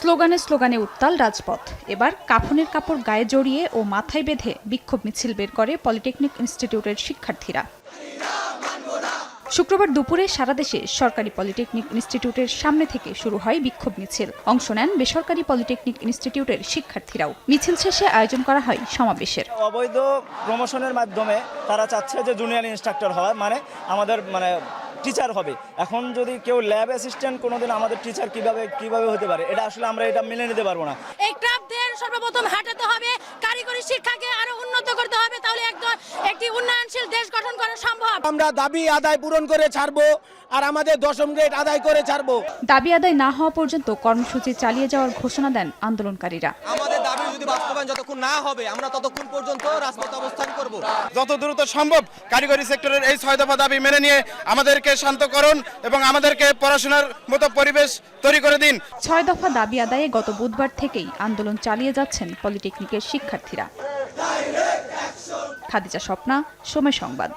স্লোগানে স্লোগানে উত্তাল রাজপথ। এবার কাফনের কাপড় গায়ে জড়িয়ে ও মাথায় বেঁধে বিক্ষোভ মিছিল বের করে পলিটেকনিক ইনস্টিটিউটের শিক্ষার্থীরা। শুক্রবার দুপুরে সারা দেশে সরকারি পলিটেকনিক ইনস্টিটিউটের সামনে থেকে শুরু হয় বিক্ষোভ মিছিল। অংশ নেন বেসরকারি পলিটেকনিক ইনস্টিটিউটের শিক্ষার্থীরাও। মিছিল শেষে আয়োজন করা হয় সমাবেশের। অবৈধ প্রমোশনের মাধ্যমে তারা চাচ্ছে যে জুনিয়র ইনস্ট্রাক্টর হওয়া আমাদের টিচার হবে। এখন যদি কেউ ল্যাব অ্যাসিস্ট্যান্ট কোনোদিন আমাদের টিচার কিভাবে হতে পারে, এটা আসলে আমরা এটা মেনে নিতে পারবো না। এই ক্রাফটদের সর্বপ্রথম হাঁটাতে হবে, কারিগরি শিক্ষাকে আরো উন্নত করতে হবে, তাহলে একটি উন্নয়নশীল দেশ গঠন করা সম্ভব। আমরা দাবি আদায় পূরণ করে ছাড়বো আর আমাদের 10ম গ্রেড আদায় করে ছাড়বো। দাবি আদায় না হওয়া পর্যন্ত কর্মসূচি চালিয়ে যাওয়ার ঘোষণা দেন আন্দোলনকারীরা। আমাদের দাবি যদি বাস্তবায়ন যতক্ষণ না হবে আমরা ততক্ষণ পর্যন্ত রাজপথে অবস্থান করব। যত দ্রুত সম্ভব কারিগরি সেক্টরের এই 6 দফা দাবি মেনে নিয়ে আমাদেরকে শান্তকরণ এবং আমাদেরকে পড়াশোনার মতো পরিবেশ তৈরি করে দিন। 6 দফা দাবি আদায়ে গত বুধবার থেকেই আন্দোলন চালিয়ে যাচ্ছেন পলিটেকনিকের শিক্ষার্থীরা। খাদিজা স্বপ্না, সময় সংবাদ।